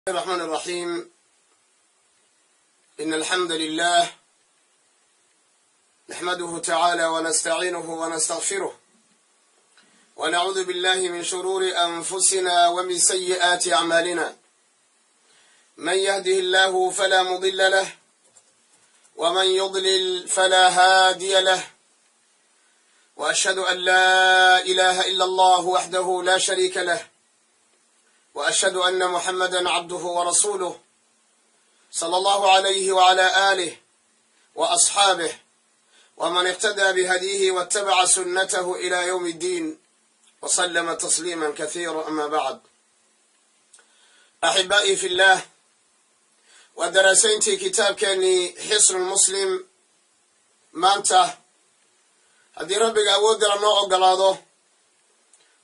الرحمن الرحيم. إن الحمد لله نحمده تعالى ونستعينه ونستغفره ونعوذ بالله من شرور أنفسنا ومن سيئات أعمالنا. من يهده الله فلا مضل له ومن يضلل فلا هادي له، وأشهد أن لا إله إلا الله وحده لا شريك له، وأشهد أن محمدا عبده ورسوله صلى الله عليه وعلى آله وأصحابه ومن اقتدى بهديه واتبع سنته إلى يوم الدين وسلم تسليما كثيرا. أما بعد، أحبائي في الله، ودرسينتي كتاب كاني حصن المسلم مانتا هدي ربك أود لما أقلاده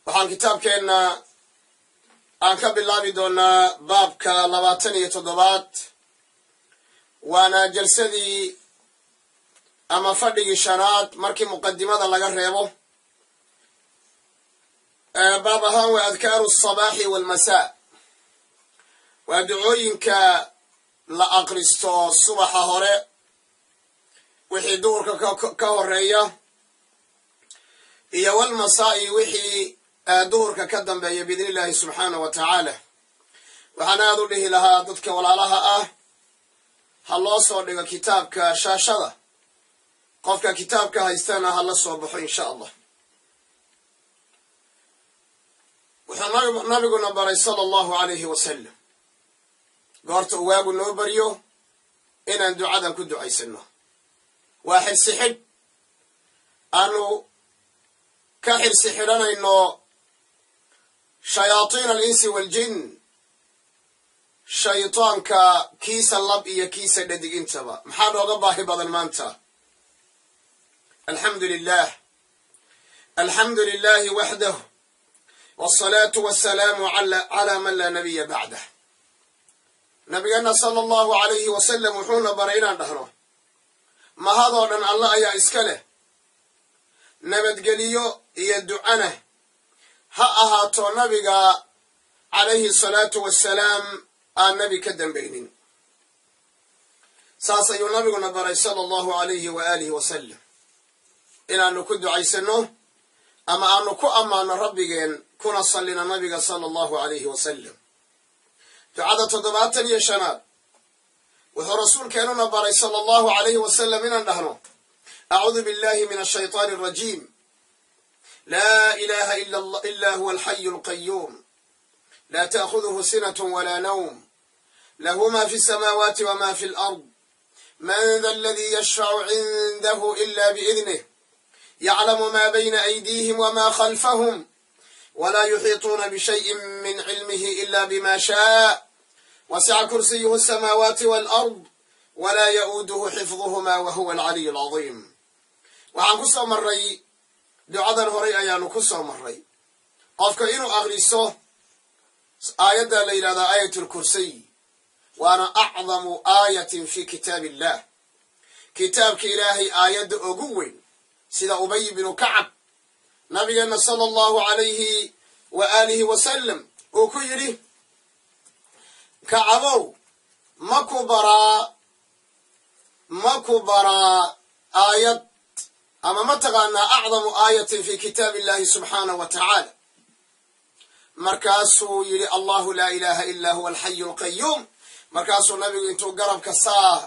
وحان كتاب كان aan ka bilaabi doonaa baabka 27 waana jalsadii ama fadhigii shanaad markii muqaddimada laga reebo. baab ahaan waa adkaaru الصباحi والمساء, waa ducooyinka la aqristo subaxa hore wixii duhurka ka horeeya iyo walmasaa'i wixii duhurka ka dambeeya biidni illaahi subxaanahu wa tacaala. waxaan aad u dhihi lahaa dadka walaalaha ah ha loo soo dhigo kitaabka shaashada, qofka kitaabka haystana ha la soo baxo insha allah. wuxuu nabiguna baray sala allahu calayhi wasalam goorta uu waagu noo baryo inaan ducadan ku ducaysano. waa xirsi xidh aanu ka xirsi xidhanayno shayaaiin alinsi waaljin, shaytaanka kiisa lab iyo kiisa dhadig intaba. maxaa nooga baahi badan maanta? alxamdu lilah, alxamdu lilahi waxdah, wاsalaatu wasalaamu calaa man laa nabiya bacdah. nabigeenna sala allahu calayhi wasalam wuxuuna baray inaan dhahno mahadoo dhan alla ayaa iska leh, nabadgeliyo iyo ducana ha ahaato nabiga calayhi salaatu wassalaam aan nabi ka dambaynin. saas ayuu nabiguna baray sala allahu calayhi wa aalihi wasalam inaanu ku ducaysano ama aanu ku ammaano rabbigeen kuna sallina nabiga sala allahu calayhi wasalam. ducada 75 wuxuu rasuulkeenuna baray sala allahu calayhi wasalam inaan dhahno acuudu billahi min ashaytaani alrajiim, لا إله إلا هو الحي القيوم لا تأخذه سنة ولا نوم له ما في السماوات وما في الأرض من ذا الذي يشفع عنده إلا بإذنه يعلم ما بين أيديهم وما خلفهم ولا يحيطون بشيء من علمه إلا بما شاء وسع كرسيه السماوات والأرض ولا يؤوده حفظهما وهو العلي العظيم. وعن قصة مري ducadan horay ayaanu ku soo marray qofka inuu akhriso aayadda la yidhahdaa aayatulkursiy, waana acdamu aayatin fi kitaab illah, kitaabka ilaahay aayadda ugu weyn. sida ubay binu kacab nabigeenna sala allahu calayhi wa aalihi wasalam uu ku yidhi, kacabow ma ku baraa aayad ama ma taqaanaa acdamu aayatin fi kitaab illahi subxaanahu wa tacaala. markaasuu yidhi allahu laa ilaaha ilaa huwa alxayu alqayuum. markaasuu nabigu intuu garabka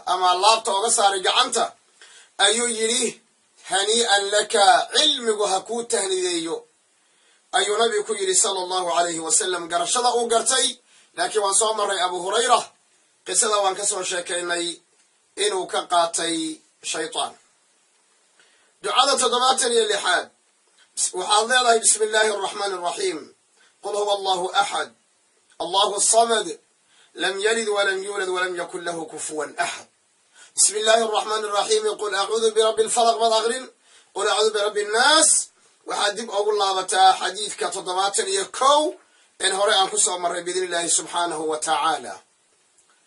ama laabta oga saaray gacanta ayuu yidhi hanii'an laka, cilmigu ha kuu tahnideeyo ayuu nabigu ku yidhi sala allahu calayhi wasalam. garashada uu gartay, laakiin waan soo marray abu hurayra qisada waan ka soo sheekaynay inuu ka qaatay shaytaan. ducada 76 waxaad leedahay bismi illaahi araxmaani araxiim, qul huwa allahu axad allahu samad lam yalid walam yuulad walam yakun lahu kufuwan axad. bismi illaahi araxmaani araxiim, qul acuudu birabbi lfalaq baad aqrin, qul acuudu birabbi nnaas. waxaad dib ugu laabataa xadiidka 71 in hore aan ku soo marray biidni illaahi subxaanahu wa tacaala.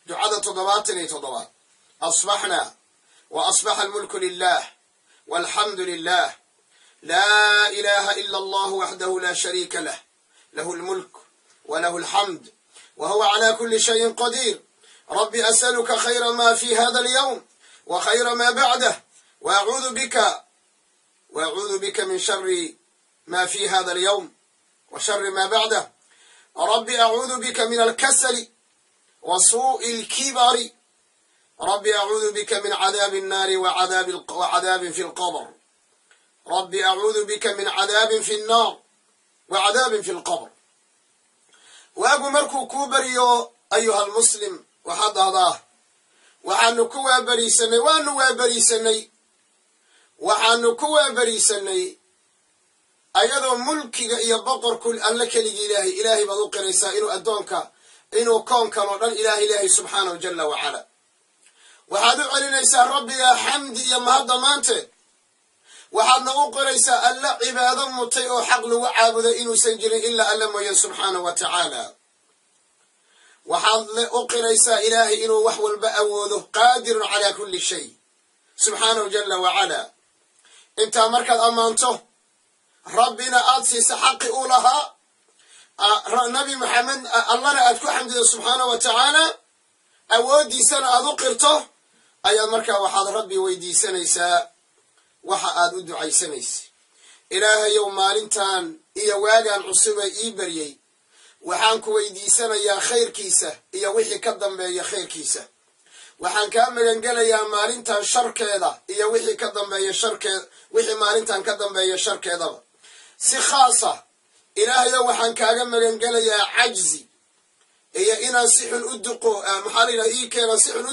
ducada 77 asbaxna wa asbaxa almulku lilah والحمد لله لا إله إلا الله وحده لا شريك له له الملك وله الحمد وهو على كل شيء قدير. رب أسألك خير ما في هذا اليوم وخير ما بعده، وأعوذ بك من شر ما في هذا اليوم وشر ما بعده. رب أعوذ بك من الكسل وسوء الكبر. رب أعوذ بك من عذاب النار وعذاب في القبر. رب أعوذ بك من عذاب في النار وعذاب في القبر. وأبو مركو كوبريو أيها المسلم وحد هذا وحنكوا بريسني وانوا بريسني وحنكوا بريسني أيضا ملكي يا بقر كل أنك إلهي بدو قريسا إنه أدونك إنه كون كانوا إلهي سبحانه جل وعلا. وحدو علينا يسا ربي يا حمدي يا مهد مانته. وحدنا قريسا ألا عبادا مطيئو حقل وعابد إنه سنجل إلا ألا مين سبحانه وتعالى. وحد قريسا إلهي إنه وحو البأوذ قادر على كل شيء سبحانه جل وعلا. انت مركز أمانته ربنا أدسيس حق أولها نبي محمد الله أدكو حمد سبحانه وتعالى أودي سنة أذكرته أي مركز وحد ربي ويدي سنيسا وحد أدعي سنيس إله يوم مالنتان إيا واقعا عصبة إيبريي وحانك ويدي سنة يا خير كيسة إيا وحي كدن بي يا خير كيسة وحان كامل قال يا مالنتان شر كذا إيا وحي كدن بي شر كذا وحي مالنتان كدن بي شر كذا si khaasa ilaahayo waxaan kaaga magan gelayaa cajzi iyo inaan si xun u duqo maxalina ii keena si xun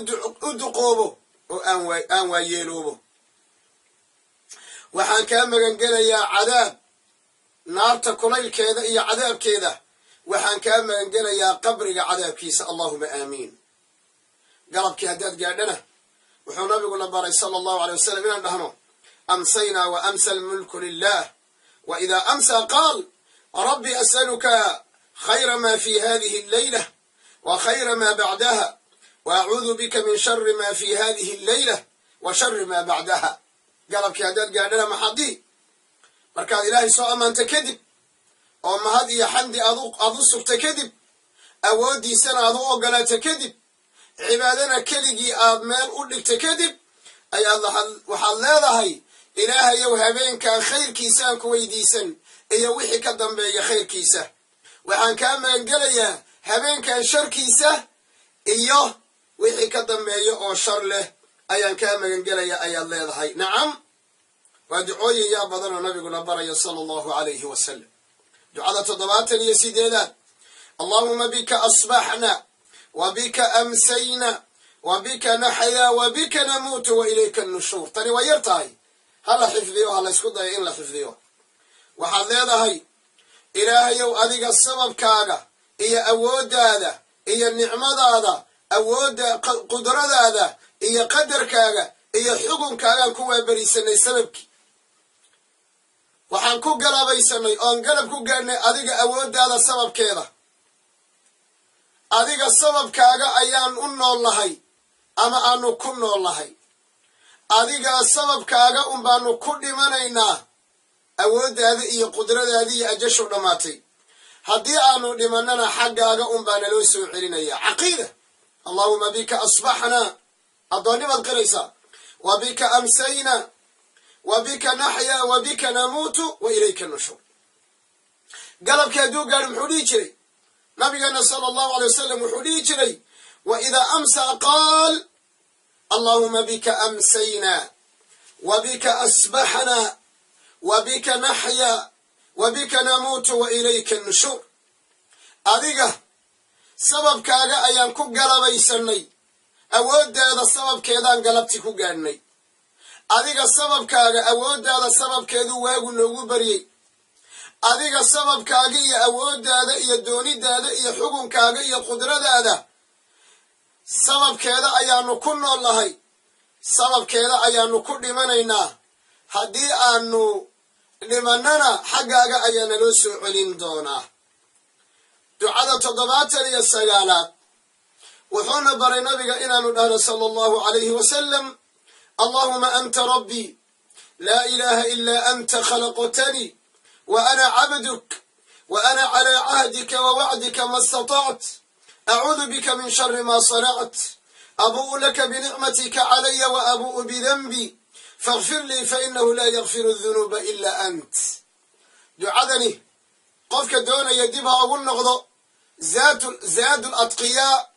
u duqoobo oo aan waayeeloobo. waxaan kaa magan gelayaa cadaab naarta kulaylkeeda iyo cadaabkeeda. waxaan kaa magan gelayaa qabriga cadaabkiisa. allahuma aamiin. galabkii haddaad gaadhana wuxuu nabiguna baray sala allahu alay wasalam inaan dhahno amsaynaa wa amsa almulku lilah. وإذا أمسى قال ربي أسألك خير ما في هذه الليلة وخير ما بعدها وأعوذ بك من شر ما في هذه الليلة وشر ما بعدها. قالك يا داد قال ما حدي مركز إلهي سواء ما أنت كذب أو ما هذه يا حمدي أضصك تكذب أودي سنة أضوء قال تكذب عبادنا كلجي آدمان أولك تكذب أي الله وحال هذا إلهي يوهبين كان خير كيسان كويديسا إيا وحي كدن بي خير كيسا. وحان كان قليا هبين كان شر كيسا إيا وحي كدن بي أو شر له أيا كان قليا أيا الله يضحي. نعم. ودعوي يا بضر النبي نبري صلى الله عليه وسلم دعاء تضبات يا سيدنا اللهم بك أصبحنا وبك أمسينا وبك نحيا وبك نموت وإليك النشور. تاني ويرتاي هلا حفظيوه هلا اسكو داي إن لا حفظيوه. waxaad leedahay ilaahayow adiga sababkaaga iyo awooddaada iyo nicmadaada awoodda qudradaada iyo qadarkaaga iyo xukunkaagaan ku waabarisanay sababkii. waxaan ku galabaysanay oon galab ku gaadhnay adiga awooddaada sababkeeda. adiga sababkaaga ayaan u nool lahay ama aanu ku nool lahay. adiga sababkaaga baanu ku dhimanaynaa. awooddaada iyo qudradaada iyo ajashu dhamaatay. haddii aanu dhimanana xaggaaga baana loo soo celinayaa. caqiida allahuma bika asbaxnaa addoonnimaad qiraysaa. wa bika amsaynaa wa bika naxyaa wa bika namuutu wa ilayka nushur. galabkii hadduu gaadho muxuu dhihi jiray nabigeena sala allahu alay wasalam? wuxuu dhihi jiray wa idaa amsaa qaal اللهم بك أمسينا وبك أصبحنا وبك نحيا وبك نموت وإليك النشور. أذيك سبب كاغا أيان كو غلبيسني أود هذا سبب كيدان غلبتي كو غاني. أذيك سبب كاغا أود هذا سبب كيدو واغو نوغو بري. أذيك سبب كاغا أود هذا يدوني هذا يحكم كاغا يقدر هذا sababkeeda ayaanu ku nool lahay. sababkeeda ayaanu ku dhimanaynaa. haddii aanu dhimanana xaggaaga ayaana loo soo celin doonaa. ducada 79 wuxuuna baray nabiga inaanu dhahno sala allahu calayhi wasalam allahuma anta rabbii laa ilaaha ilaa anta khalaqtanii wa ana cabduk wa ana calaa cahdika wa wacdika ma istatacت أعوذ بك من شر ما صنعت أبوء لك بنعمتك علي وأبوء بذنبي فاغفر لي فإنه لا يغفر الذنوب إلا أنت. دعادني قفك دون يدبها أقول نغضو زاد الأتقياء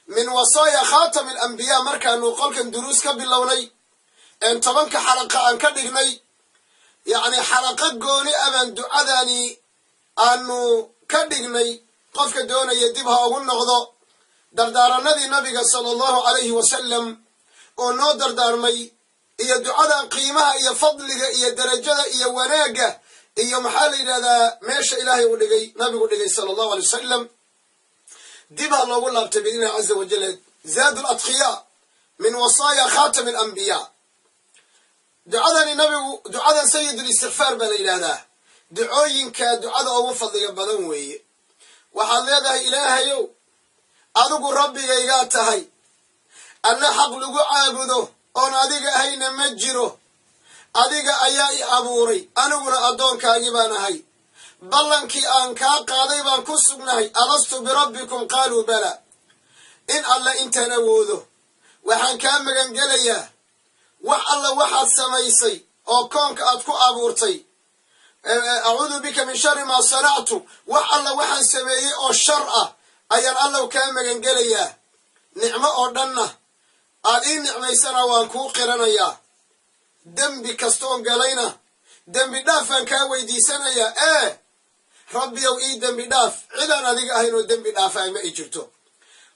من وصايا خاتم الأنبياء مركا أنه قولك دروسك باللوني أن طبنك حلقة أن كدقني يعني حلقة قوني أمن دعادني أنه كدقني قفك دون يدبها أقول نغضو dardaaranadii nabiga sala allahu calayhi wasalam oo noo dardaarmay iyo ducadan qiimaha iyo fadliga iyo darajada iyo wanaagga iyo maxaa la yidhahdaa meesha ilaahay uu dhigay nabigu dhigay sala allahu alay wasalam dibha loogu laabtay biidnillahi caza wajal zaadu alatqiyaa min wasaaya khaatami alambiyaa. ducadani nabigu ducadan sayidulistikfaar baa la yidhaahdaa ducooyinka ducada ugu fadliga badan weeye. waxaad leedahay ilaahayow adigu rabbigaygaa tahay alla xaq lagu caabudo oon adiga ahayna ma jiro adiga ayaa i abuuray aniguna addoonkaagii baan ahay ballankii aan kaa qaaday baan ku sugnahay alastu birabbikum qaaluu bala in alla intaan awoodo waxaan kaa magangelayaa wax alla waxaad samaysay oo koonka aad ku abuurtay acuudu bika min shari maa sanactu wax alla waxaan sameeyey oo shar ah ayaan allow kaa magangelayaa nicmo oo dhanna aad ii nicmaysana waan kuu qiranayaa dembi kastoon galayna dembi dhaafaan kaa weydiisanayaa rabbiyow ii dembi dhaaf cidaan adiga ahayn oo dembi dhaafay ma i jirto.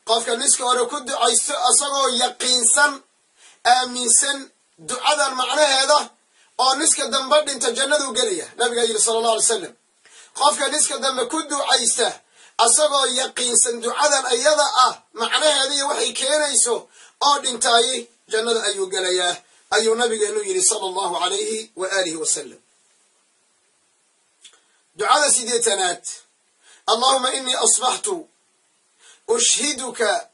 qofka niska hore ku ducaysto asagoo yaqiinsan aaminsan ducadan macnaheeda oo niska dambe dhinta jannaduu gelaya nabiga yidhi sala allahu alay wasalam. qofka niska dambe ku ducaysta asagoo yaqiinsan ducadan ayada ah macnaheeda iyo waxay keenayso oo dhintaaye jannada ayuu gelayaa ayuu nabigeenu yidhi sala allahu calayhi wa aalihi wasalam. ducada sideetanaad allahuma inii asbaxtu ushhiduka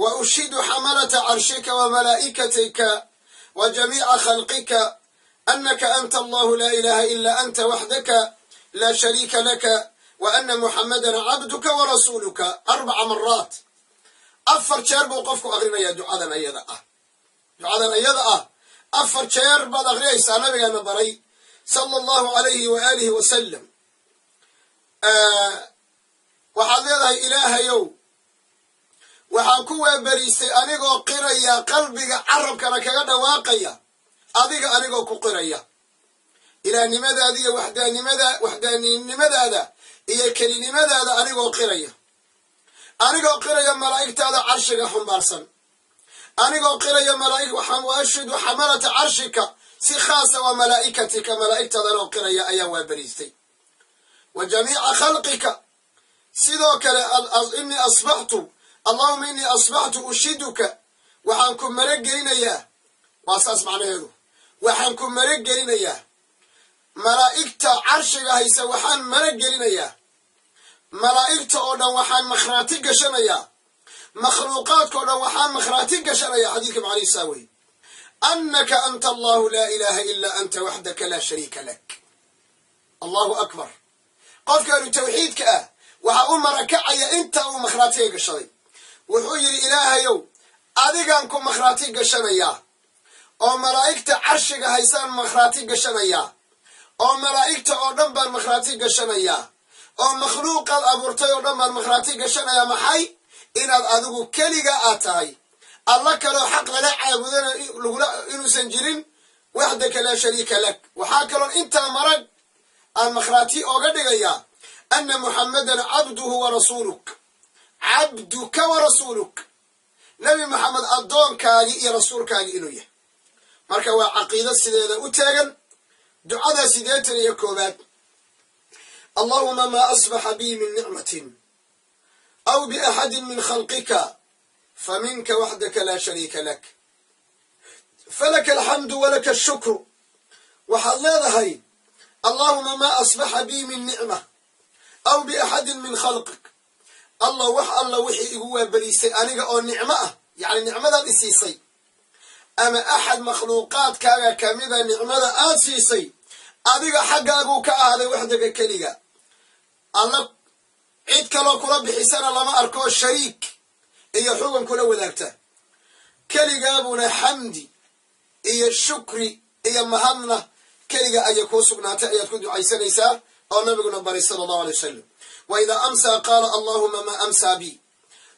wa ushhidu xamalata carshika wa malaa'ikatika wa jamiica khalqika annaka anta allahu laa ilaha ila anta waxdaka laa shariika laka وأن محمدا عبدك ورسولك 4 مرات. أفر شير بو قفكو أغرينا دعاء أيضا أفر شير بعد أغرينا سانبي نبري صلى الله عليه وآله وسلم. وحضيرها إله يوم وحاكوا بريسي أنيقو قرية قلبك عربك لكذا واقيا أذيك أنيقو قرية إلى لماذا هذه وحداني لماذا هذا iyo kelinimadaada anigoo qiraya malaa'igtaada carshiga xumbaarsan anigoo qiraya malaa'ig waxaan waashidu xamalata carshika si khaasa wa malaa'ikatika malaa'igtaadana qiraya ayaa waa bariistay wa jamiica khalqika sidoo kale inni asbaxtu allahuma innii asbaxtu ushiduka waxaan ku maragelinayaa waa saas macnaheedu waxaan ku maragelinayaa malaa'igta carshiga haysa waxaan maragelinayaa malaa'igta oo dhan waxaan makhraati gashanayaa makhluuqaadka oo dhan waxaan makhraati gashanayaa xadiidka macnihiisaa wey annaka anta allahu laa ilaaha ilaa anta waxdaka laa shariika lak. allahu akbar. qofkaanu tawxiidka ah waxaa u marakacaya inta uu makhraatiga gashaday wuxuu yidhi ilaahayow adigaan ku makhraati gashanayaa oo malaa'igta carshiga haysaan makhraati gashanayaa oo malaa'igta oo dhan baan makhraati gashanayaa oo makhluuqaad abuurtay oo dhan baan makhraati gashanayaa maxay inaad adigu keliga aad tahay alla kaloo xaq lala caabudana inuusan jirin waxdaka laa shariika lak. waxaa kaloon intaa marag aan makhraati ooga dhigayaa anna muxammadan cabduhu wa rasuuluk cabduka wa rasuuluk nabi maxamed addoonkaagii iyo rasuulkaagii inuu yahay. marka waa caqiido sideeda u taagan. دعاء سيداتنا يا كوبات اللهم ما أصبح بي من نعمة أو بأحد من خلقك فمنك وحدك لا شريك لك فلك الحمد ولك الشكر وحلال هاي اللهم ما أصبح بي من نعمة أو بأحد من خلقك الله وحي هو بريسي أنيقا أو نعمة يعني نعمة الإسيسي أما أحد مخلوقات كاغا كاميدا نعمة آسيسي أديك حقاقو كأهدي وحدك كليغا الله عيد كلا كلا بحسنا لما أركو الشريك إيا حكم كلا وذاكته كلي قابنا حمدي إيا الشكري إيا مهمنا كلي أي كوسقنا تأيي تكون عيسى نيسا أو نبينا بري صلى الله عليه وسلم وإذا أمسى قال اللهم ما أمسى بي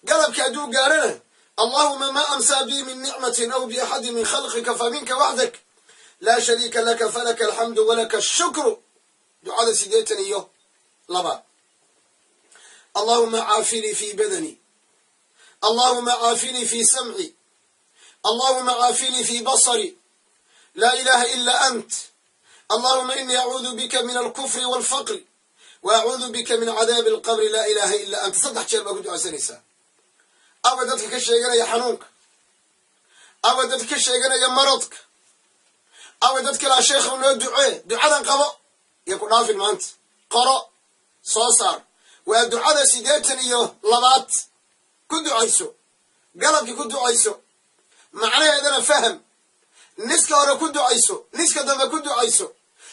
قلب كادو قارنه اللهم ما أمسى بي من نعمة أو بأحد من خلقك فمنك وحدك لا شريك لك فلك الحمد ولك الشكر دعاء سيديتني يو لبا اللهم عافني في بدني اللهم عافني في سمعي اللهم عافني في بصري لا إله إلا أنت اللهم إني أعوذ بك من الكفر والفقر وأعوذ بك من عذاب القبر لا إله إلا أنت صدح شيء بقول دعاء سنيسا أودتك كشيء يا حنونك أودتك كشيء يا مرضك أودتك لا شيخ من دعاء قضاء يكون نافل ما أنت قرأ صوصار والدعاء سيداتني يو لبات كنت عيسو قلبك كنت عيسو معناه هذا فهم نسكا ورا كنت عيسو نسكا دم كنت عيسو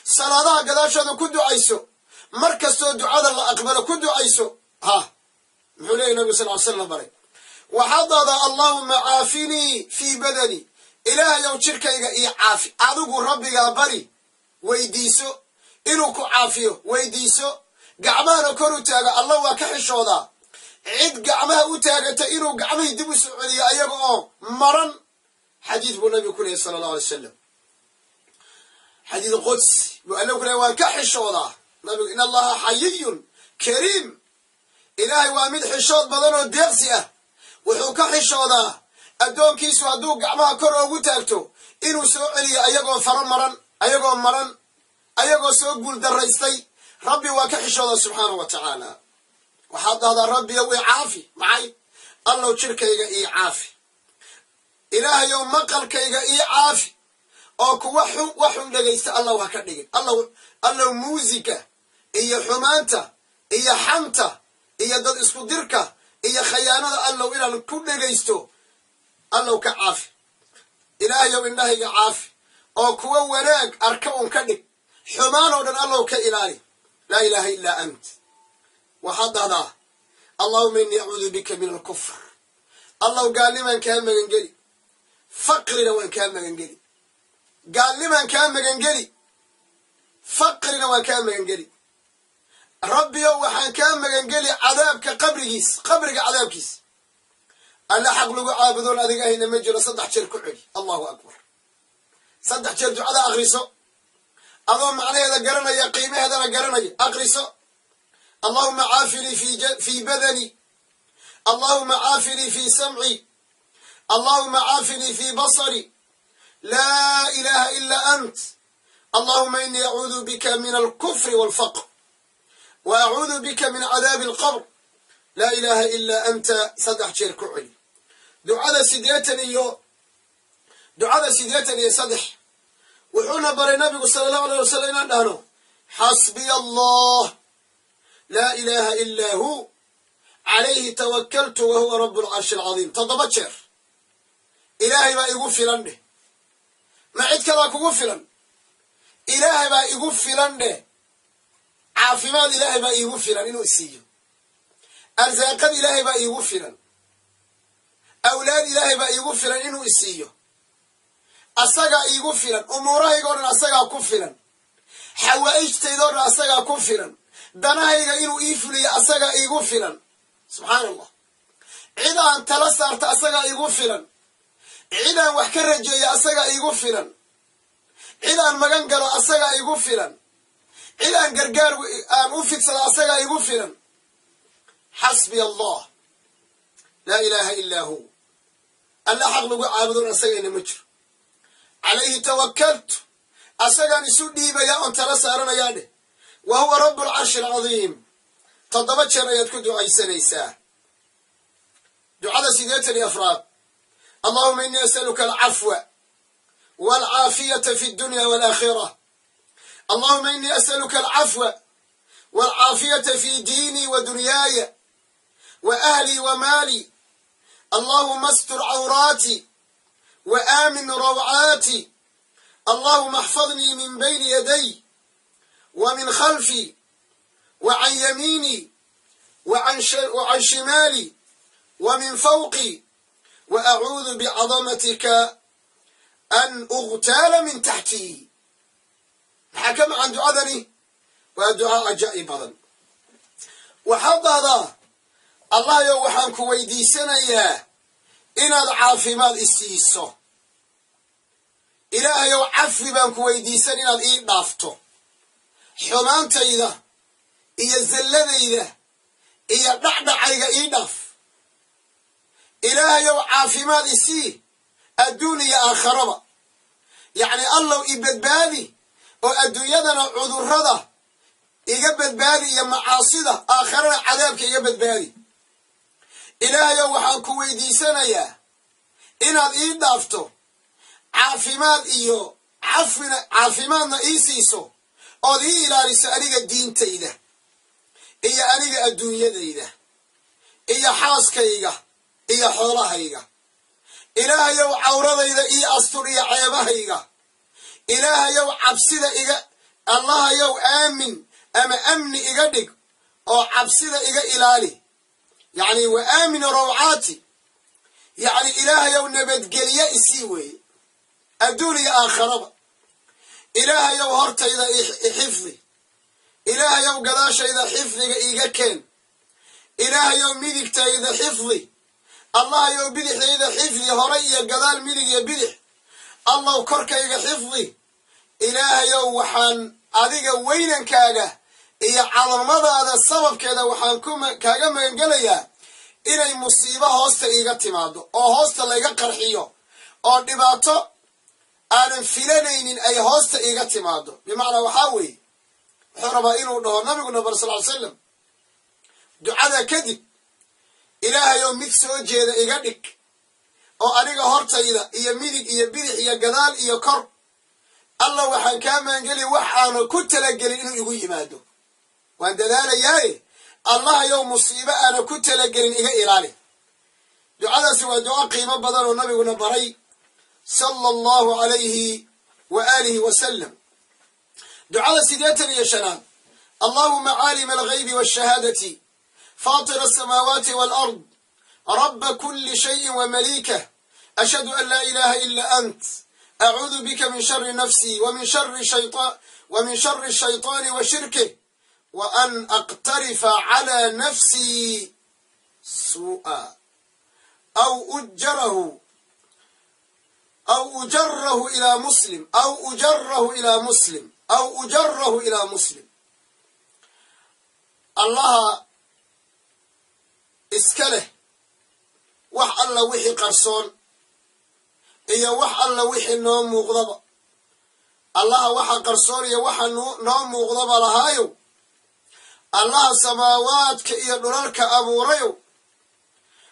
صلاة قداشة كنت عيسو مركز دعاء الله أقبل كنت عيسو ها محولي النبي صلى الله عليه وسلم بري وحضض اللهم عافني في بدني إله يوم شركة عافي أدوك ربي بري ويديسو إنو كعافيه ويديسو قعمانا كرو تاغا الله وكحشو ذا عيد قعمها وتاغا إنو قعمه يدبو سعودية أيقو مرن حديث النبي كله صلى الله عليه وسلم حديث القدس وأنه كله وكحشو ذا نبي إن الله حيي كريم إلهي وامد حشود بدنو ديغسيه wuxuu ka xishoodaa addoonkiisu hadduu gacmaha kor ugu taagto inuu soo celiyo ayagoo faro maran ayagoo soo guuldaraystay rabbi waa ka xishoodaa subxaanahu wa tacaala waxaad dhahdaa rabbiyow ii caafi maxay allow jirkayga ii caafi ilaahayow maqalkayga ii caafi oo kuwa waxun dhegaysta allow ha ka dhigin allow muusika iyo xumaanta iyo xanta iyo dad isku dirka iyo khayaanada allow inaan ku dhegaysto allow ka caafi ilaahayow indhahayga caafi oo kuwa wanaag arka un ka dhig xumaan oo dhan allow ka ilaali laa ilaaha illaa ant waxaad dhahdaa allahuma innii acuudu bika min alkufr allow gaalnimaan kaa magangeli faqrina waan kaa magangeli gaalnimaan kaa magangeli faqrina waan kaa magangeli rabbiyow waxaan kaa magangeli cadaabka qabriga cadaabkiis alla xaq lagu caabudoon adiga ahayna ma jiro 3 jeer ku celi allahu akbar 3 jeer ducada akhriso adoo macnaheeda garanaya qiimaheedana garanaya akhriso allahumma caafini fi badani allahumma caafini fi sam'i allahumma caafini fi basari la ilaha illa ant allahumma inni a'udhu bika min al-kufri wal-faqr وأعوذ بك من عذاب القبر لا إله إلا أنت صدح شير كعلي دعاء سيديتني صدح وحونا بري النبي صلى الله عليه وسلم أنه حسبي الله لا إله إلا هو عليه توكلت وهو رب العرش العظيم تضبط شير إلهي ما يغفر عنه ما عدك ذاك غفرا إلهي ما يغفر عنه عافماد إلهي بقى يغفرا إنه إسيجو أرزاقات إلهي بقى يغفرا أولاد إلهي بقى يغفرا إنه إسيجو أساقا يغفرا أموره يقولون أساقا كفرا حوائج تيدون أساقا كفرا دناها إنه إيفلي أساقا يغفرا سبحان الله عدا أن تلسارت أساقا يغفرا عدا أن وحكر رجي أساقا يغفرا عدا أن مغنقل أساقا يغفرا إلى أن قرقار أن أنفق سلاسة يغفرا حسبي الله لا إله إلا هو ألا حق لقوا عابدون أساقا نمجر عليه توكلت أساقا نسودي بيا أن ترسارنا ياده وهو رب العرش العظيم تضبط شريتك دعاء سنيسا دعاء سيديتني أفراد اللهم إني أسألك العفو والعافية في الدنيا والآخرة اللهم إني أسألك العفو والعافية في ديني ودنياي وأهلي ومالي اللهم استر عوراتي وآمن روعاتي اللهم احفظني من بين يدي ومن خلفي وعن يميني وعن شمالي ومن فوقي وأعوذ بعظمتك أن أغتال من تحتي. حكم عن دعاء ودعاء عجائب هذا وحضر الله يوحان كويدي سنة إن العافي مال إستيسو إله يوعفي بان كويدي سنة إن الإيد نافته حمان تيدا إيا الزلة إيدا إيا دعدع إيا إيداف إله يوعافي مال إستي الدنيا آخرة يعني الله إبد بالي وأدويدنا عذر رضا إيقبت بالي يا معاصدة آخرنا عذابك إيقبت بالي إلهي وحان كويدي سنة إن الإيد دافتو عافمات إيو عافمات نئيسيسو أولي إلى رسالة الدين تيدا إيا أنيق الدنيا ديدا إيا حاسك إيا حولها إيا إلهي وعورض إيدا إيا أسطر إيا عيبها إيا إلهي وعبسد إيا الله يو آمن أما أمن إيقادك أو عبسد إيا إلالي يعني وآمن روعاتي يعني إلهي ونبت قليا إسيوي أدولي آخر إلهي وهرت إذا حفظي إلهي وقلاش إذا حفظي إيقا كان إلهي ومدكت إذا حفظي الله يوبدح إذا حفظي هري قلال مدك يبدح الله وكرك إيقا حفظي إلهي وحان أذيق وينا كاقا إيا عظمضة هذا السبب كذا وحان كاقا ما ينقليا إلي مصيبة هوستا إيقا تمادو أو هوستا لإيقا قرحيو أو دباتو آنن فلانين أي هوستا إيقا تمادو بمعنى وحاوي حربا إنو نبي نبي صلى الله عليه وسلم دعاء كذب إلهي يوم مكسو جيدا إيقادك أو أنيقا هورتا إيا ميدك إيا بدح إيا قدال إيا كر الله وحان كاما ينقلي وحانا كنت لقلي إنو يقول يمادو وان دلالة ياي الله يوم مصيبة أنا كنت لقلين إيقا إلالي دعاء سوى دعاء قيمة بدل النبي ونبري صلى الله عليه وآله وسلم دعاء سيداتنا يا شنان اللهم عالم الغيب والشهادة فاطر السماوات والأرض رب كل شيء ومليكه أشهد أن لا إله إلا أنت أعوذ بك من شر نفسي ومن شر الشيطان وشركه وأن أقترف على نفسي سوءا أو أجره إلى مسلم الله إسكله وح الله وحي قرصون إيا وح الله وحي نوم مغضب الله وح قرصون إيا وح نوم مغضب لهايو الله سماوات كإيا نرارك أبو ريو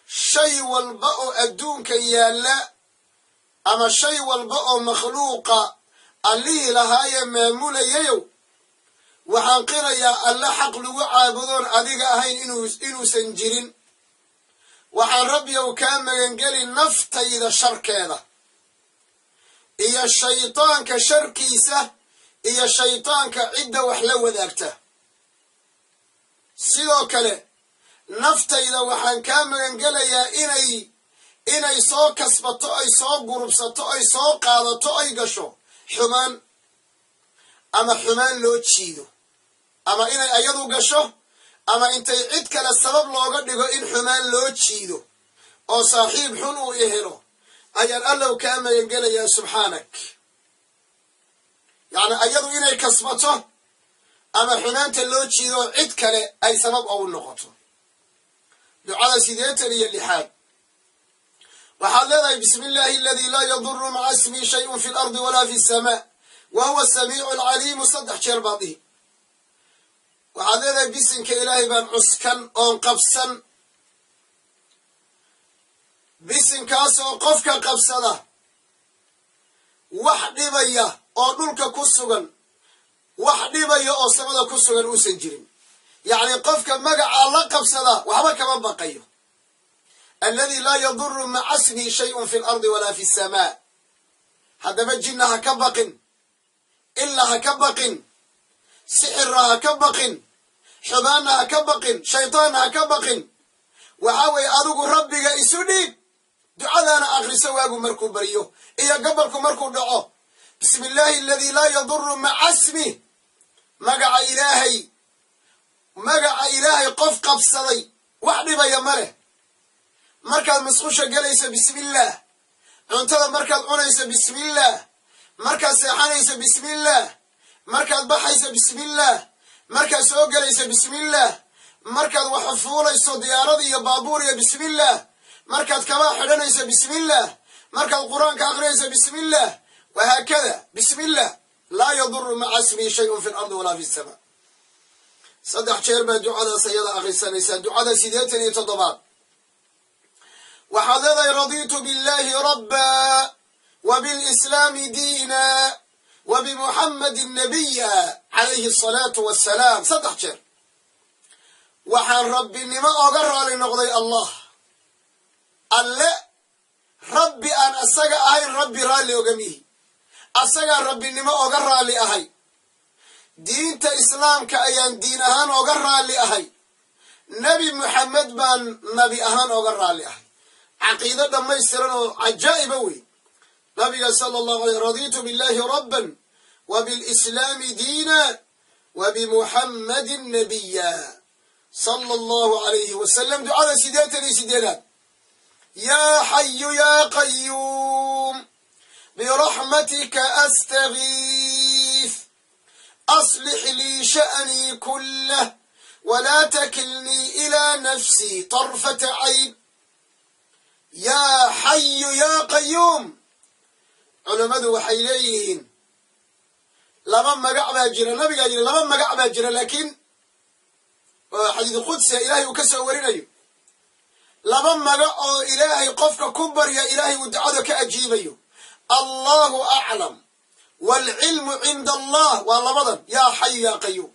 شيء والبأ أدونك إيا لا أما شيء والبأ مخلوق اللي لهاي مامولة ييو وحانقر يا الله حق لغو عابدون أذيك أهين إنو سنجرين وحان ربي وكان مغنقلي نفط إذا شرك هذا إيا الشيطان كشركيسة إيا الشيطان كعدة وحلو ذاكته سيدو كله نفط إذا وحان كان مغنقلي يا إني سو كسبتو أي سو قربستو أي سو قادتو أي قشو حمان أما حمان لو تشيدو أما إني أيضو قشو أما إنت عدك للسبب لو قدقو إن حمان لو تشيدو أو صاحب حنو إهلو أيان الله كاما ينقل يا سبحانك يعني أيضو إني كسبتو أما حمان تلو تشيدو عدك أي سبب أو النقطة دعاء سيديتني اللحاد وحال بسم الله الذي لا يضر مع اسمه شيء في الأرض ولا في السماء وهو السميع العليم صدح شرباطه وحال بسنك إلهي بان عسكا قبسا بسنك أسو قفك قبسنا وحدي بيا أولوك كسوغا وحدي بيا أو سمدا كسوغا أسنجرين يعني قفك مقع الله قبسنا وحبك من بقيه الذي لا يضر مع اسمه شيء في الأرض ولا في السماء هذا بجنها كبق إلا هكبق سحرها كبق xumaanna ha ka baqin shaytaanna ha ka baqin waxaa weeye adigu rabbiga isu dhiib ducadaana akhriso waagu markuu baryo iyo gabalku markuu dhaco bismi illaahi aladii laa yaduru maca ismih magaca ilaahay qof qabsaday wax dhibaya ma leh markaad masqusha gelayso bismillaah cuntada markaad cunayso bismillaah markaad seexanayso bismillaah markaad baxayso bismillaah markaad soo gelayso bismillaah markaad wax fuulayso diyaarad iyo baabuur iyo bismillaah markaad kabaa xidhanayso bismillaah markaad qur-aanka akhriyayso bismillaah wahaakada bismillaah laa yaduru maca ismihi shayun fi lardi walaa fi samaa saddex jeer baa ducadaas ayada akhrisanaysaa ducada 87 waxaad leedahay raditu billahi rabba wa bilislaami diina wa bimuxammadin nabiya calayhi asalaatu wassalaam saddex jeer waxaan rabbinimo oga raali noqday allah alle rabbi aan asaga ahayn rabbi raalli oga mihi asagaan rabbinimo oga raalli ahay diinta islaamka ayaan diin ahaan oga raalli ahay nebi muxammed baan nabi ahaan oga raalli ahay caqiido dhammaystiran oo cajaa'iba wey nabiga sala allahu aleyh raditu billahi rabban wa bilislaami diina wa bimuxammadin nabiya sala allahu alayhi wasalam ducada 88 yaa xayu yaa qayuum birahmatika astagiif aslix lii sha'nii kullah walaa takilnii ilaa nafsii tarfata cayn yaa xayu yaa qayuum culammadu waxay leeyihiin laba magac baa jira nabigaa yidhi laba magac baa jira laakiin xadiid qudsiga ilaahay uu ka soo warinayo laba magac oo ilaahay qofka ku barya ilaahay uu ducada ka ajiibayo allahu aclam waalcilmu cinda allah waa labadan yaa xayu yaa qayuum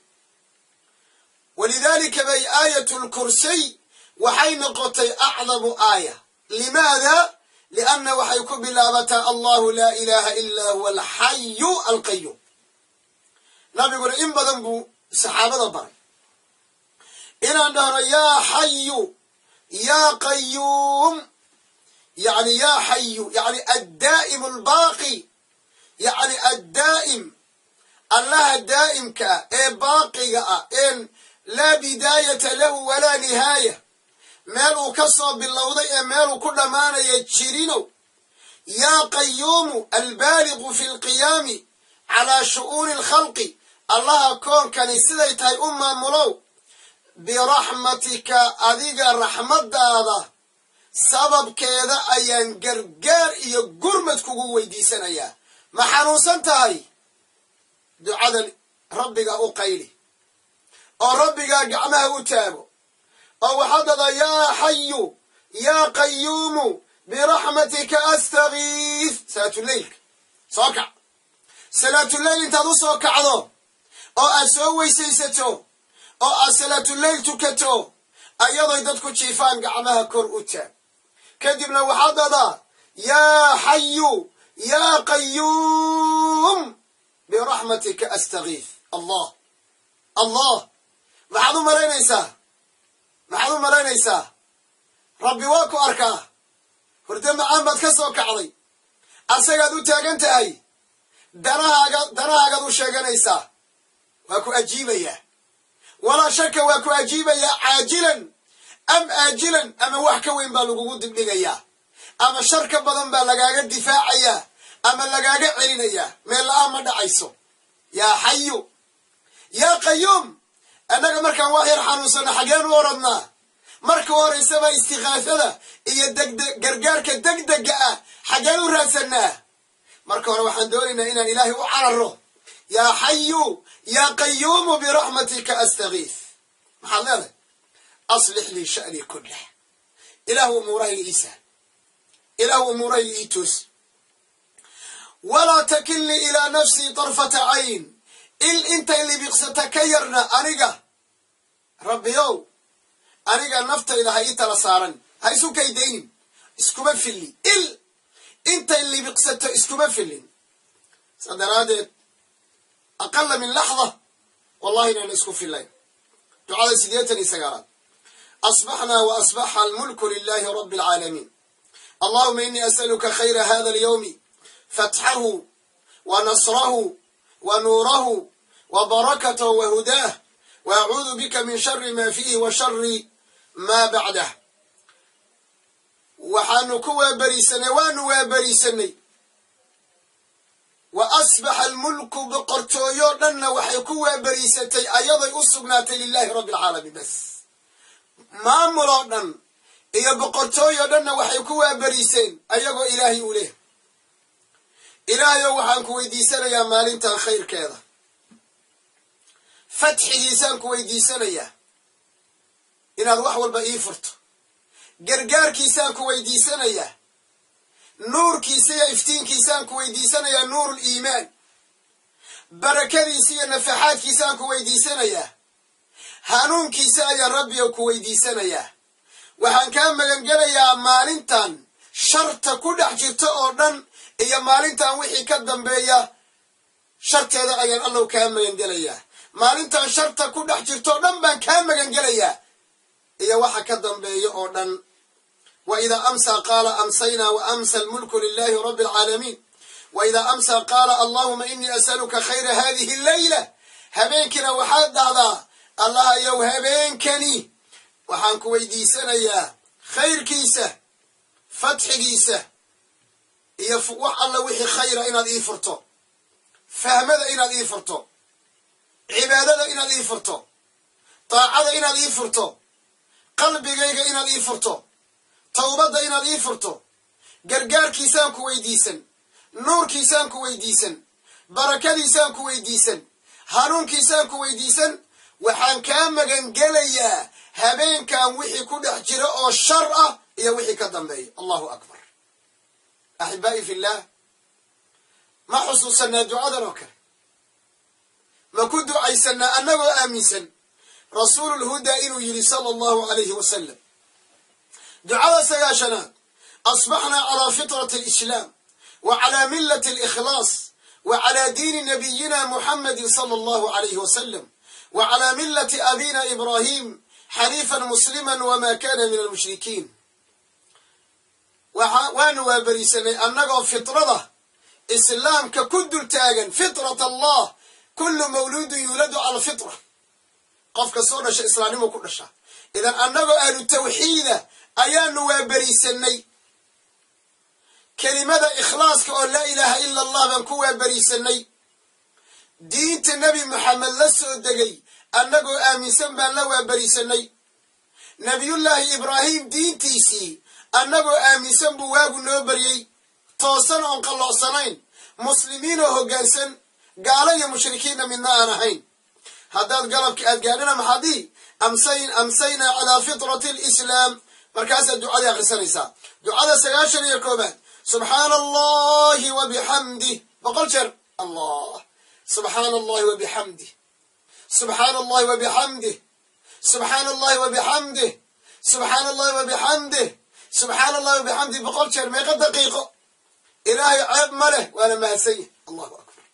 walidaalika bay aayatu lkursiy waxay noqotay acdamu aaya limaada lianna waxay ku bilaabataa allahu laa ilaaha ilaa huwa alxayu alqayuum nabiguna in badan buu saxaabada baray inaan dhahno yaa xayu yaa qayuum yani yaa xayu yani addaa'imu albaaqi yani addaa'im allaha daa'imka ee baaqiga ah een laa bidaayata lahu walaa nihaaya meel uu ka soo bilowday ee meeluu ku dhammaanaya jirinow yaa qayuumu albaaligu fi lqiyaami calaa shu'uuni alkhalqi allaha koonkani siday tahay u maamulow biraxmatika adiga raxmaddaada sababkeeda ayaan gargaar iyo gurmad kugu weydiisanayaa ma xanuunsan tahay ducadan rabbiga u qayli oo rabbigaa gacmaha u taago oo waxaad dhahdaa yaa xayu yaa qayuumu biraxmatika astagiif salaatuleylka soo kac salaatuleyl intaad u soo kacdo oo aad soo weysaysato oo aad salaatuleyl tukato ayadoy dadku jiifaan gacmaha kor u taag kadibna waxaad dhahdaa yaa xayu yaa qayuum biraxmatika astagiif allah maxaad u malaynaysaa rabbi waa ku arkaa hurde macaan baad ka soo kacday asagaad u taagan tahay danahaagaad u sheeganaysaa waa ku ajiibayaa walaa shaka waa ku ajiibayaa caajilan am aajilan ama wax ka weyn baa lagugu dibdhigayaa ama shar ka badan baa lagaaga difaacayaa ama lagaaga celinayaa meel la-aan ma dhacayso yaa xayu yaa qayuum annaga markaan wax yar xanuunsano xageen u oradnaa marka horaysaba istikaafada iyo gargaarka degdega ah xageen u raadsanaa marka hore waxaan doonaynaa inaan ilaahay u cararo yaa xayu yaa qayuumu biraxmatika astagiif maxaad leedahay aslix lii sha'nii kullah ilaahu umuurahayga ii sahal ilaahu umuurahayga ii toos walaa takilnii ilaa nafsii tarfata cayn il intay libiqsata ka yarna aniga rabbiyow aniga naftayda ha ii tala saaran ha isu kaydaynin iskuma filli il intay libiqsato iskuma fillin saa daraadeed aqala min laxda wallahi inaan isku fillayn دعاء سيديتني سقارات أصبحنا وأصبح الملك لله رب العالمين اللهم إني أسألك خير هذا اليوم فتحه ونصره ونوره وبركته وهداه وأعوذ بك من شر ما فيه وشر ما بعده وحانكوا بريسني وانوا بريسني وأصبح الملك بقرطويو لنا وحيكوا بريستي أيضا أصبناتي لله رب العالمين بس ما مرادنا إيا بقرطويو لنا وحيكوا بريسين أيضا إلهي أوليه إلهي وحانكوا ويديسنا يا مالنتا خير كذا فتحي سانكوا ويديسنا يا إن الوح والبقي فرط قرقار كيسانكوا ويديسنا يا نور كيسيا افتين كيسان كويديسنا يا نور الإيمان بركة كيسيا نفحات كيسان كويديسنا يا هانون كيسا يا ربي وكويديسنا يا وحان كان مغنقل يا مالنتان شرط كل حجرت أردن يا مالنتان وحي كدن بيا شرط هذا أيان الله كان مغنقل يا مالنتان شرط كل حجرت أردن بان كان مغنقل يا وحا كدن بيا أردن وإذا أمسى قال أمسينا وأمسى الملك لله رب العالمين وإذا أمسى قال اللهم إني أسألك خير هذه الليلة هبينكنا وحاد هذا الله يو هبينكني وحانك ويديسنا يا خير كيسة فتح كيسة يفوح الله وحي خير إن ذي فرطو فهم ذا إن ذي فرطو عبادة إن ذي فرطو طاعة إن ذي فرطو قلب غير إن ذي فرطو توبة إن ذي فرطو قرقار كيسان كويديسن نور كيسان كويديسن بركة كيسان كويديسن هارون كيسان كويديسن وحان كان مغنقليا هبين كان وحي كل حجراء الشرع يا وحي كدنبي الله أكبر أحبائي في الله ما حصوصنا دعاء ذروكر ما كنت عيسنا أنه آمنسا رسول الهدى إنه يلي صلى الله عليه وسلم دعاء سياشنا أصبحنا على فطرة الإسلام وعلى ملة الإخلاص وعلى دين نبينا محمد صلى الله عليه وسلم وعلى ملة أبينا إبراهيم حنيفا مسلما وما كان من المشركين وانوا بريسني أنه فطرة إسلام ككد تاغن فطرة الله كل مولود يولد على فطرة قفك صورة إسلامي وكل شيء إذا أنه أهل التوحيد أيانوا بريسني كلمة إخلاص كأن لا إله إلا الله من كوا بريسني دين النبي محمد لسه دقي أنه آمن سنبا لوا بريسني نبي الله إبراهيم دين تيسي أنه آمن سنبا واقو نوبري توصن عن قلع صنين مسلمين وهو قانسن قال يا مشركين منا أنهين هذا القلب كأدقاننا محادي أمسينا على فطرة الإسلام مركز الدعاء يا غسانيسا دعاء سياشر يكوبان سبحان الله وبحمده بقول شر الله سبحان الله وبحمده سبحان الله وبحمده سبحان الله وبحمده سبحان الله وبحمده سبحان الله وبحمده بقول شر ما يقد دقيقة إلهي عيب ماله وأنا ما أسيه الله أكبر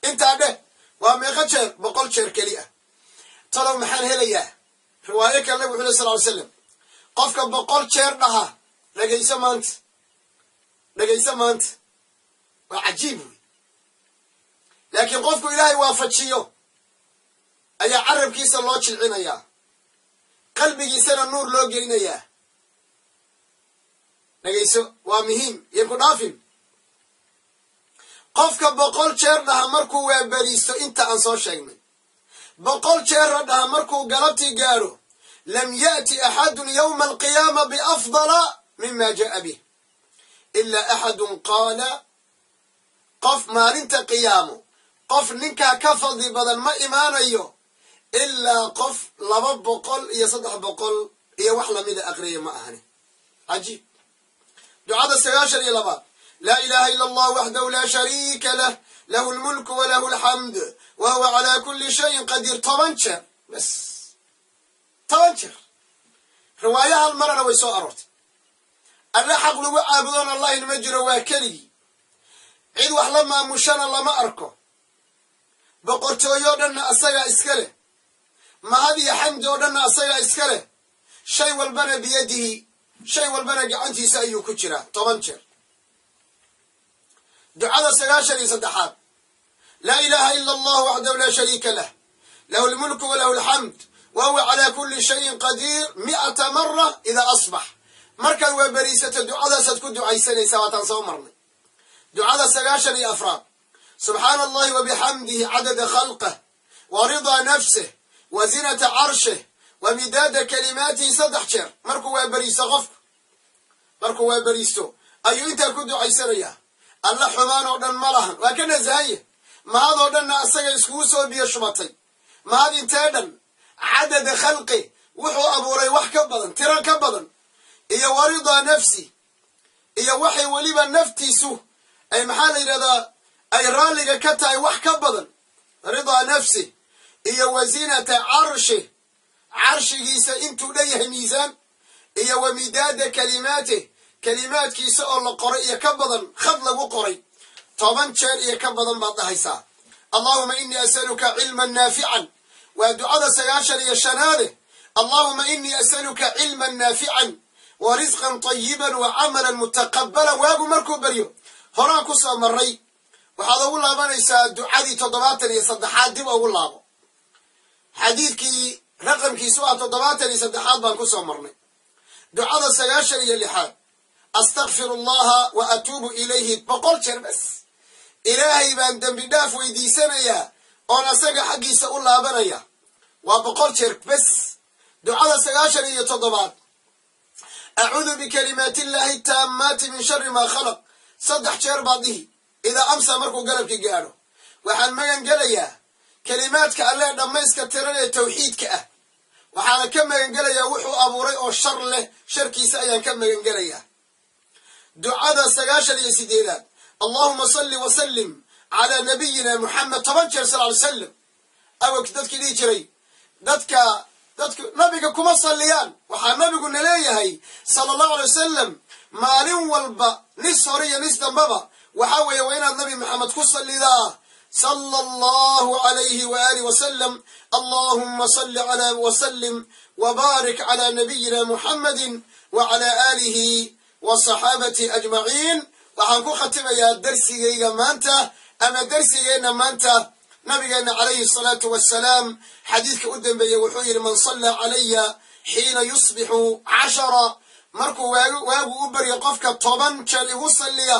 انت عده وما يقد شر بقول شر كليئة طلب محان هليا رواية كان النبي صلى الله عليه وسلم قفك بقول شر لها لقيسة مانت لقيسة مانت وعجيب لكن قفك إلهي وافتشيه أي عرب كيس الله تشلعنا يا قلبي كيسنا النور لو قلنا يا لقيسة ومهم يكون آفن قفك بقول شر لها مركو وبريستو انت أنصار شيئا بقول شر لها مركو قلبتي قالوا لم يأتي أحد يوم القيامة بأفضل مما جاء به إلا أحد قال قف ما رنت قيامه قف ننكا كفضي بدل ما إيمان أيوه إلا قف لبب بقل يصدح بقل يوحل من أقرية ما أهني عجيب دعاء السياشر يلبا لا إله إلا الله وحده لا شريك له له الملك وله الحمد وهو على كل شيء قدير طبنشر بس طبنشر رواية المرة ويسوء أرد ألا حق لو عابدون الله المجر وكلي عيد وحلما مشان الله ما أركو بقرتو يودن أسايا إسكاله mahad iyo xamdi oo dhanna asaga iska leh shay walbana biyadihi shay walbana gacantiisa ayuu ku jiraa 10 jeer ducada 93 لا إله إلا الله وحده لا شريك له له الملك وله الحمد وهو على كل شيء قدير 100 مرة إذا أصبح مركز وبريسة دعاء ستكون دعاء سنة سواء صومرني دعاء 10 أفراد سبحان الله وبحمده عدد خلقه ورضا نفسه وزنة عرشه ومداد كلماته 10 شر مركز وبريسة غفر مركز وبريسة أيو أنت كنت دعاء سنة الله حمان ودن ملهن لكن زهيه ما هذا دنا أسجل سكوسو بيشمطي ما هذا انتادن عدد خلقي وحو أبو ري وح كبدن ترى كبدن إيا ورضا نفسي إيا وحي وليبا نفتي سو أي محال إذا أي رالي كتا أي وح كبدن رضا نفسي إيا وزينة عرشه جيسا انتو ليه ميزان إيا ومداد كلماته كلمات كيسا الله قرئ كبدن خضل قرئ 10 jeer iyo ka badan baad dhahaysaa Allahumma inni as'aluka ilman nafi'an wa du'ada 95 Allahumma inni as'aluka ilman nafi'an wa rizqan tayyiban wa 'amalan mutaqabbalan waagu markuu bariyo horaan ku soo maray waxaad ugu laabanaysaa ducadii 73 dib ugu laabo xadiidkii raqamkiisu 73 baan ku soo marnay ducada 96 astaghfirullah wa atubu ilayhi 100 jeer bas إلهي بان دنبي داف ويديسانيا أون أساق حقيسا أولا أبانيا وابقر شرك بس دعاء 19 أعوذ بكلمات الله التامات من شر ما خلق صدح شر بعضه إذا أمسى مركو قلبك قالوا وحان مغان قليا كلماتك الله دميسك تراني توحيدك وحان كم مغان قليا وحو أبو ري أو شر له شركي سأيان كم مغان قليا دعاء 19 اللهم صل وسلم على نبينا محمد 18 صلى الله عليه وسلم أو كدتك لي جري دتك نبيك كما صليان وحان نبي قلنا ليه صلى الله عليه وسلم مالين والبا نس هرية نس دنبابا وحاوي وين النبي محمد كصلي ذا صلى الله عليه وآله وسلم اللهم صل على وسلم وبارك على نبينا محمد وعلى آله والصحابة أجمعين waxaan ku khatimayaa darsigayga maanta ama darsigeena maanta nabigeena calayhi salaatu wassalaam xadiidka u dambeeyay wuxuu yiri man salla alayya xiina yusbihu 10 markuu waagu u bariyo qofka 10 jeer igu salliya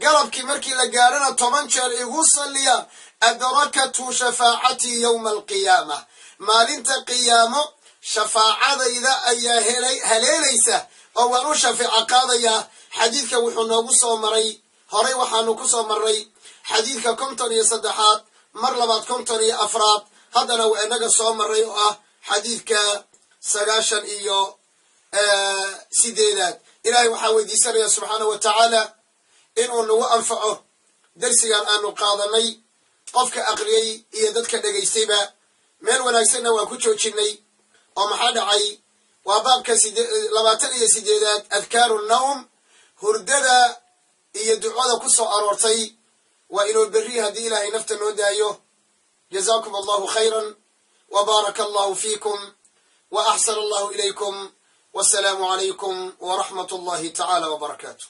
galabkii markii la gaarana 10 jeer igu salliya adrakatu shafaa'ati yawm alqiyaamah maalinta qiyaamo shafaacadayda ayaa haleelaysa oo waan u shafaaca qaadaya xadiidka wuxuu noogu soo maray horay waxaanu ku soo maray xadiidka 53 mar labaad 54 haddana waa inaga soo maray oo ah xadiidka 98 ilaahay waxaa weydiisanaya subxaanahu wa tacaala inuu nagu anfaco darsigan aanu qaadanay qofka aqriyey iyo dadka dhegaystayba meel wanaagsanna waan ku joojinay oo maxaa dhacay waa baabka 28 adkaaru nawm hurdada iyo ducada ku soo aroortay waa inuu berri haddii ilaahay nafta noo daayo jazaakum allahu khayran wa baaraka allahu fiikum wa axsana allahu ilaykum wassalaamu calaykum wa raxmat ullahi tacaala wa barakaatuh